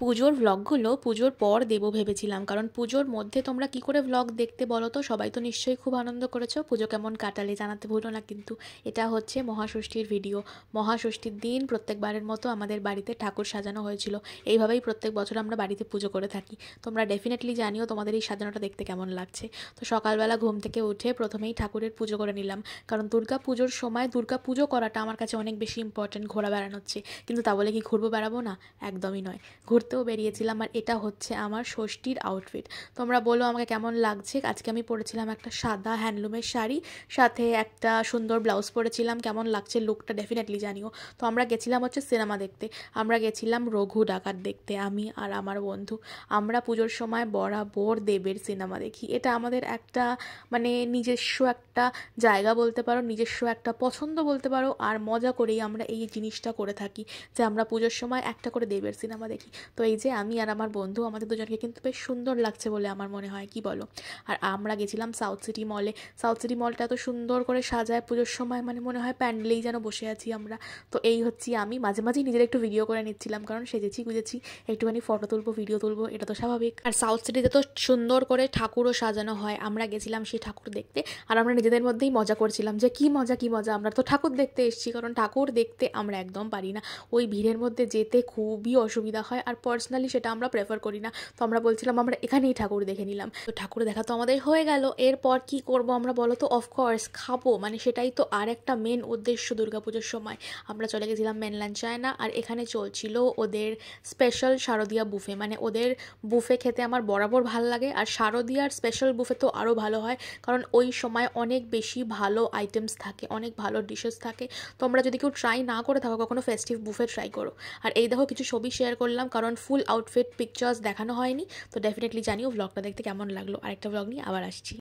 পুজোর ভ্লগগুলো পুজোর পর দেবো ভেবেছিলাম, কারণ পুজোর মধ্যে তোমরা কি করে ভ্লগ দেখতে বলো তো? সবাই তো নিশ্চয়ই খুব আনন্দ করেছো। পুজো কেমন কাটালে জানাতে ভুলো না কিন্তু। এটা হচ্ছে মহাষষ্ঠীর ভিডিও। মহাষষ্ঠীর দিন প্রত্যেকবারের মতো আমাদের বাড়িতে ঠাকুর সাজানো হয়েছিল। এইভাবেই প্রত্যেক বছর আমরা বাড়িতে পুজো করে থাকি। তোমরা ডেফিনেটলি জানিও তোমাদের এই সাজানোটা দেখতে কেমন লাগছে। তো সকালবেলা ঘুম থেকে উঠে প্রথমেই ঠাকুরের পুজো করে নিলাম, কারণ দুর্গা পুজোর সময় দুর্গা পুজো করাটা আমার কাছে অনেক বেশি ইম্পর্টেন্ট। ঘোরা বেড়ানো হচ্ছে, কিন্তু তা বলে কি ঘুরবো বেড়াবো না? একদমই নয়, ঘুরতেও বেরিয়েছিলাম। আর এটা হচ্ছে আমার ষষ্ঠীর আউটফিট। তোমরা বলো আমাকে কেমন লাগছে। আজকে আমি পরেছিলাম একটা সাদা হ্যান্ডলুমের শাড়ি, সাথে একটা সুন্দর ব্লাউজ পরেছিলাম। কেমন লাগছে লুকটা ডেফিনেটলি জানিও। তো আমরা গেছিলাম হচ্ছে সিনেমা দেখতে। আমরা গেছিলাম রঘু ডাকাত দেখতে, আমি আর আমার বন্ধু। আমরা পুজোর সময় বরাবর দেবের সিনেমা দেখি। এটা আমাদের একটা মানে নিজস্ব একটা জায়গা বলতে পারো, নিজস্ব একটা পছন্দ বলতে পারো। আর মজা করেই আমরা এই জিনিসটা করে থাকি যে আমরা পুজোর সময় একটা করে দেবের সিনেমা দেখি। তো এই যে আমি আর আমার বন্ধু, আমাদের দুজনকে কিন্তু বেশ সুন্দর লাগছে বলে আমার মনে হয়, কি বলো? আর আমরা গেছিলাম সাউথ সিটি মলে। সাউথ সিটি মলটা এত সুন্দর করে সাজায় পুজোর সময়, মানে মনে হয় প্যান্ডেলেই যেন বসে আছি আমরা। তো এই হচ্ছি আমি। মাঝে মাঝেই নিজের একটু ভিডিও করে নিচ্ছিলাম, কারণ সেজেছি গুজেছি, একটুখানি ফটো তুলবো, ভিডিও তুলবো, এটা তো স্বাভাবিক। আর সাউথ সিটিতে তো সুন্দর করে ঠাকুরও সাজানো হয়। আমরা গেছিলাম সেই ঠাকুর দেখতে, আর আমরা নিজেদের মধ্যেই মজা করছিলাম যে কি মজা কি মজা, আমরা তো ঠাকুর দেখতে এসেছি। কারণ ঠাকুর দেখতে আমরা একদম পারি না, ওই ভিড়ের মধ্যে যেতে খুবই অসুবিধা হয়। আর পার্সোনালি সেটা আমরা প্রেফার করি না। তো আমরা বলছিলাম আমরা এখানেই ঠাকুর দেখে নিলাম। তো ঠাকুর দেখা তো আমাদের হয়ে গেল। এরপর কি করব আমরা বলো তো? অফকোর্স খাবো, মানে সেটাই তো আর একটা মেন উদ্দেশ্য দুর্গাপুজোর সময়। আমরা চলে গেছিলাম মেনল্যান্ড চায়না, আর এখানে চলছিল ওদের স্পেশাল শারদীয়া বুফে। মানে ওদের বুফে খেতে আমার বরাবর ভাল লাগে, আর শারদীয়ার স্পেশাল বুফে তো আরও ভালো হয়, কারণ ওই সময় অনেক বেশি ভালো আইটেমস থাকে, অনেক ভালো ডিশেস থাকে। তোমরা যদি কেউ ট্রাই না করে থাকো কখনো, ফেস্টিভ বুফে ট্রাই করো। আর এই দেখো কিছু ছবি শেয়ার করলাম, কারণ ফুল আউটফিট পিকচার্স দেখানো হয়নি। তো ডেফিনেটলি জানিও ভ্লগটা দেখতে কেমন লাগলো। আরেকটা ভ্লগ নিয়ে আবার আসছি।